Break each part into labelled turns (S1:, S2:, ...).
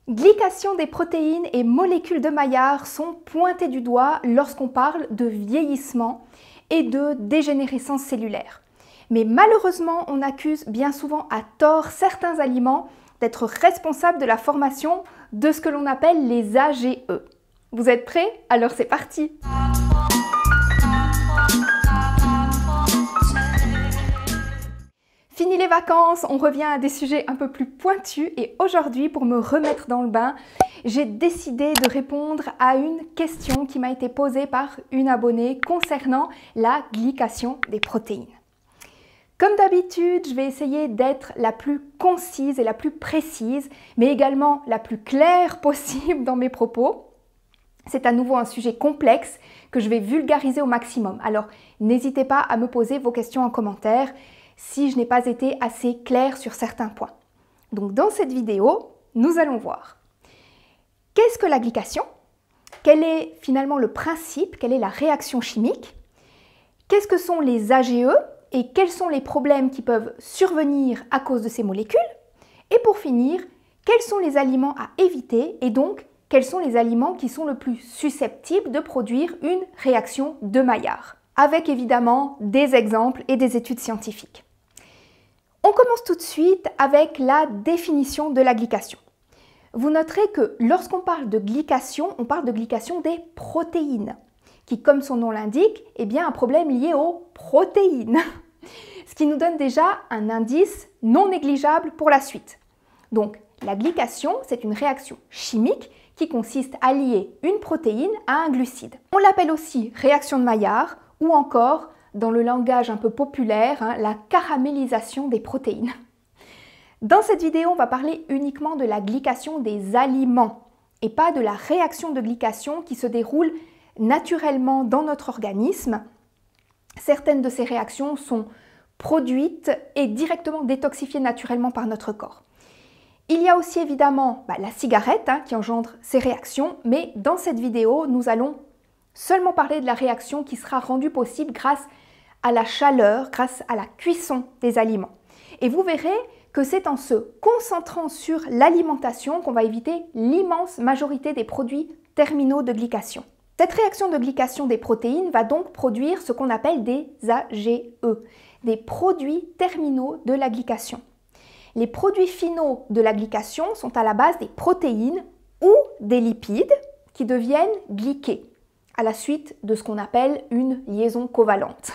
S1: Glycation des protéines et molécules de Maillard sont pointées du doigt lorsqu'on parle de vieillissement et de dégénérescence cellulaire. Mais malheureusement, on accuse bien souvent à tort certains aliments d'être responsables de la formation de ce que l'on appelle les AGE. Vous êtes prêts? Alors c'est parti! Fini les vacances, on revient à des sujets un peu plus pointus et aujourd'hui, pour me remettre dans le bain, j'ai décidé de répondre à une question qui m'a été posée par une abonnée concernant la glycation des protéines. Comme d'habitude, je vais essayer d'être la plus concise et la plus précise, mais également la plus claire possible dans mes propos. C'est à nouveau un sujet complexe que je vais vulgariser au maximum. Alors, n'hésitez pas à me poser vos questions en commentaire si je n'ai pas été assez claire sur certains points. Donc dans cette vidéo, nous allons voir qu'est-ce que la glycation, quel est finalement le principe, quelle est la réaction chimique, qu'est-ce que sont les AGE et quels sont les problèmes qui peuvent survenir à cause de ces molécules, et pour finir, quels sont les aliments à éviter et donc quels sont les aliments qui sont le plus susceptibles de produire une réaction de Maillard, avec évidemment des exemples et des études scientifiques. On commence tout de suite avec la définition de la glycation. Vous noterez que lorsqu'on parle de glycation, on parle de glycation des protéines, qui, comme son nom l'indique, est bien un problème lié aux protéines. Ce qui nous donne déjà un indice non négligeable pour la suite. Donc, la glycation, c'est une réaction chimique qui consiste à lier une protéine à un glucide. On l'appelle aussi réaction de Maillard ou encore, dans le langage un peu populaire, la caramélisation des protéines. Dans cette vidéo, on va parler uniquement de la glycation des aliments et pas de la réaction de glycation qui se déroule naturellement dans notre organisme. Certaines de ces réactions sont produites et directement détoxifiées naturellement par notre corps. Il y a aussi évidemment la cigarette qui engendre ces réactions, mais dans cette vidéo, nous allons seulement parler de la réaction qui sera rendue possible grâce à la chaleur, grâce à la cuisson des aliments. Et vous verrez que c'est en se concentrant sur l'alimentation qu'on va éviter l'immense majorité des produits terminaux de glycation. Cette réaction de glycation des protéines va donc produire ce qu'on appelle des AGE, des produits terminaux de la glycation. Les produits finaux de la glycation sont à la base des protéines ou des lipides qui deviennent glyqués à la suite de ce qu'on appelle une liaison covalente.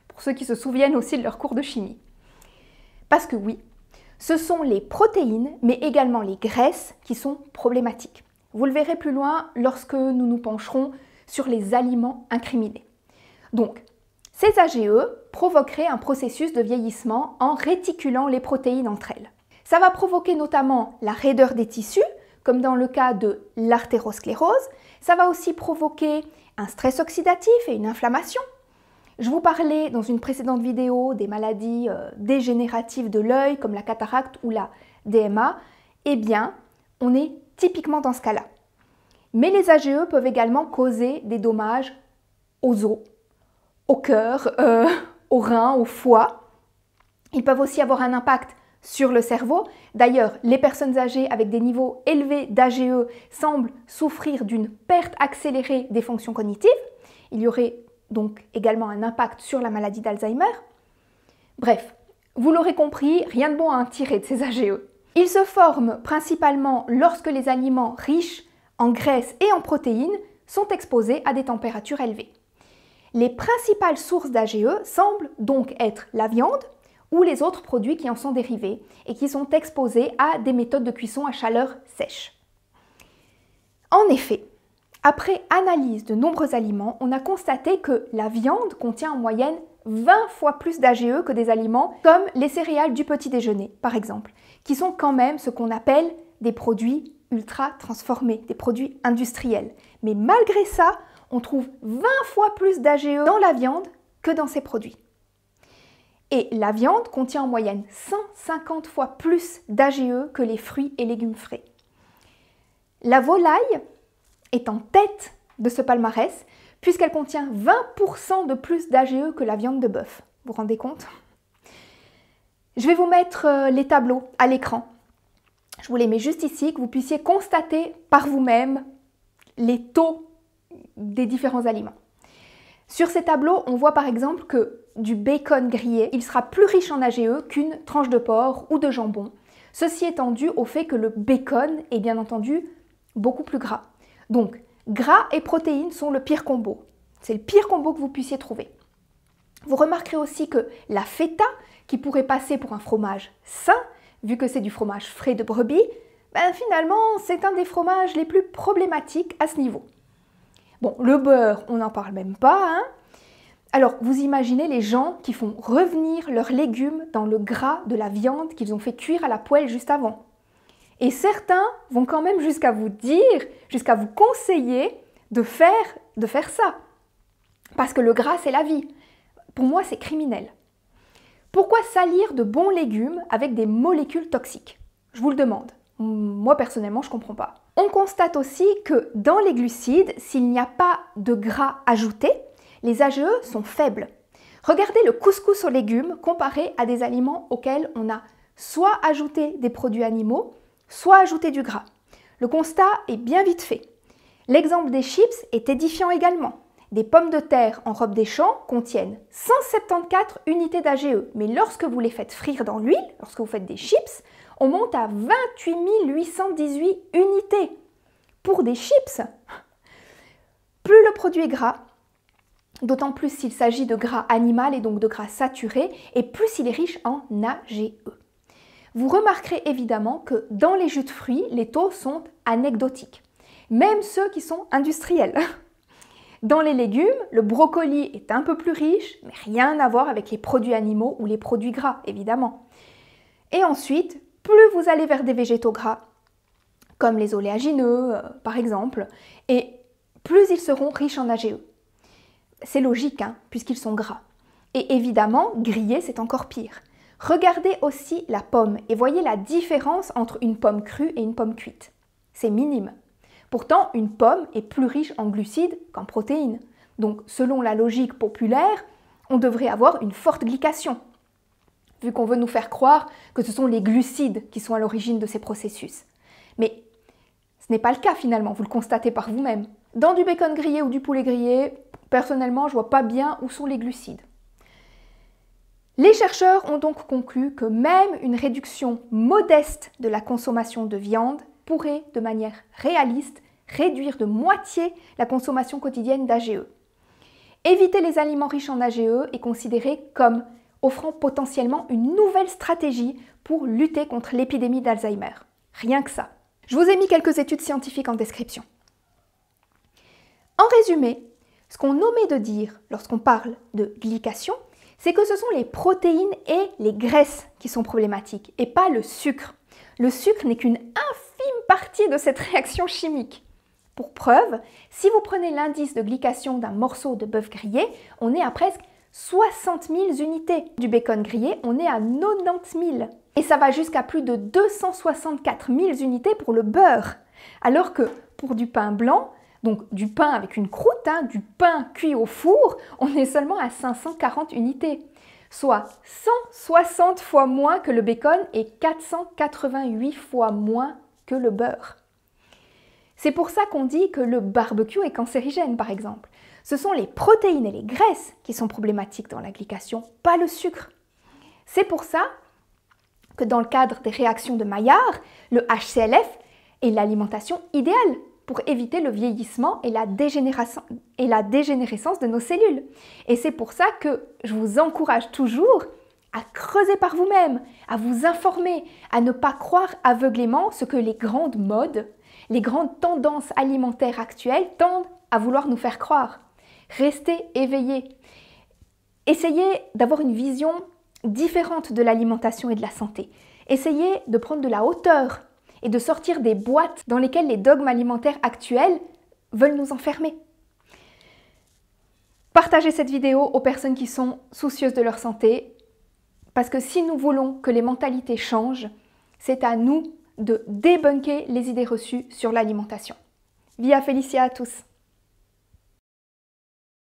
S1: Pour ceux qui se souviennent aussi de leur cours de chimie. Parce que oui, ce sont les protéines, mais également les graisses qui sont problématiques. Vous le verrez plus loin lorsque nous nous pencherons sur les aliments incriminés. Donc, ces AGE provoqueraient un processus de vieillissement en réticulant les protéines entre elles. Ça va provoquer notamment la raideur des tissus, comme dans le cas de l'artérosclérose. Ça va aussi provoquer un stress oxydatif et une inflammation. Je vous parlais dans une précédente vidéo des maladies dégénératives de l'œil, comme la cataracte ou la DMA. Eh bien, on est typiquement dans ce cas-là. Mais les AGE peuvent également causer des dommages aux os, au cœur, aux reins, au foie. Ils peuvent aussi avoir un impact sur le cerveau. D'ailleurs, les personnes âgées avec des niveaux élevés d'AGE semblent souffrir d'une perte accélérée des fonctions cognitives. Il y aurait donc également un impact sur la maladie d'Alzheimer. Bref, vous l'aurez compris, rien de bon à en tirer de ces AGE. Ils se forment principalement lorsque les aliments riches en graisses et en protéines sont exposés à des températures élevées. Les principales sources d'AGE semblent donc être la viande ou les autres produits qui en sont dérivés et qui sont exposés à des méthodes de cuisson à chaleur sèche. En effet, après analyse de nombreux aliments, on a constaté que la viande contient en moyenne 20 fois plus d'AGE que des aliments comme les céréales du petit déjeuner, par exemple, qui sont quand même ce qu'on appelle des produits ultra transformés, des produits industriels. Mais malgré ça, on trouve 20 fois plus d'AGE dans la viande que dans ces produits. Et la viande contient en moyenne 150 fois plus d'AGE que les fruits et légumes frais. La volaille est en tête de ce palmarès puisqu'elle contient 20% de plus d'AGE que la viande de bœuf. Vous vous rendez compte? Je vais vous mettre les tableaux à l'écran. Je vous les mets juste ici, que vous puissiez constater par vous-même les taux des différents aliments. Sur ces tableaux, on voit par exemple que du bacon grillé, il sera plus riche en AGE qu'une tranche de porc ou de jambon. Ceci étant dû au fait que le bacon est bien entendu beaucoup plus gras. Donc, gras et protéines sont le pire combo. C'est le pire combo que vous puissiez trouver. Vous remarquerez aussi que la feta, qui pourrait passer pour un fromage sain, vu que c'est du fromage frais de brebis, finalement, c'est un des fromages les plus problématiques à ce niveau. Bon, le beurre, on n'en parle même pas, hein. Alors, vous imaginez les gens qui font revenir leurs légumes dans le gras de la viande qu'ils ont fait cuire à la poêle juste avant. Et certains vont quand même jusqu'à vous dire, jusqu'à vous conseiller de faire ça. Parce que le gras, c'est la vie. Pour moi, c'est criminel. Pourquoi salir de bons légumes avec des molécules toxiques? Je vous le demande. Moi, personnellement, je ne comprends pas. On constate aussi que dans les glucides, s'il n'y a pas de gras ajouté, les AGE sont faibles. Regardez le couscous aux légumes comparé à des aliments auxquels on a soit ajouté des produits animaux, soit ajouté du gras. Le constat est bien vite fait. L'exemple des chips est édifiant également. Des pommes de terre en robe des champs contiennent 174 unités d'AGE, mais lorsque vous les faites frire dans l'huile, lorsque vous faites des chips, on monte à 28 818 unités pour des chips. Plus le produit est gras, d'autant plus s'il s'agit de gras animal et donc de gras saturé, et plus il est riche en AGE. Vous remarquerez évidemment que dans les jus de fruits, les taux sont anecdotiques, même ceux qui sont industriels. Dans les légumes, le brocoli est un peu plus riche, mais rien à voir avec les produits animaux ou les produits gras, évidemment. Et ensuite, plus vous allez vers des végétaux gras, comme les oléagineux par exemple, et plus ils seront riches en AGE. C'est logique, hein, puisqu'ils sont gras. Et évidemment, grillés, c'est encore pire. Regardez aussi la pomme et voyez la différence entre une pomme crue et une pomme cuite. C'est minime. Pourtant, une pomme est plus riche en glucides qu'en protéines. Donc, selon la logique populaire, on devrait avoir une forte glycation, vu qu'on veut nous faire croire que ce sont les glucides qui sont à l'origine de ces processus. Mais ce n'est pas le cas finalement, vous le constatez par vous-même. Dans du bacon grillé ou du poulet grillé, personnellement, je ne vois pas bien où sont les glucides. Les chercheurs ont donc conclu que même une réduction modeste de la consommation de viande pourrait, de manière réaliste, réduire de moitié la consommation quotidienne d'AGE. Éviter les aliments riches en AGE est considéré comme offrant potentiellement une nouvelle stratégie pour lutter contre l'épidémie d'Alzheimer. Rien que ça. Je vous ai mis quelques études scientifiques en description. En résumé, ce qu'on omet de dire lorsqu'on parle de glycation, c'est que ce sont les protéines et les graisses qui sont problématiques, et pas le sucre. Le sucre n'est qu'une infime partie de cette réaction chimique. Pour preuve, si vous prenez l'indice de glycation d'un morceau de bœuf grillé, on est à presque 60 000 unités. Du bacon grillé, on est à 90 000. Et ça va jusqu'à plus de 264 000 unités pour le beurre. Alors que pour du pain blanc, donc du pain avec une croûte, du pain cuit au four, on est seulement à 540 unités. Soit 160 fois moins que le bacon et 488 fois moins que le beurre. C'est pour ça qu'on dit que le barbecue est cancérigène, par exemple. Ce sont les protéines et les graisses qui sont problématiques dans la glycation, pas le sucre. C'est pour ça que dans le cadre des réactions de Maillard, le HCLF est l'alimentation idéale pour éviter le vieillissement et la dégénérescence de nos cellules. Et c'est pour ça que je vous encourage toujours à creuser par vous-même, à vous informer, à ne pas croire aveuglément ce que les grandes modes, les grandes tendances alimentaires actuelles tendent à vouloir nous faire croire. Restez éveillés. Essayez d'avoir une vision différente de l'alimentation et de la santé. Essayez de prendre de la hauteur et de sortir des boîtes dans lesquelles les dogmes alimentaires actuels veulent nous enfermer. Partagez cette vidéo aux personnes qui sont soucieuses de leur santé, parce que si nous voulons que les mentalités changent, c'est à nous de débunker les idées reçues sur l'alimentation. Via Felicia à tous!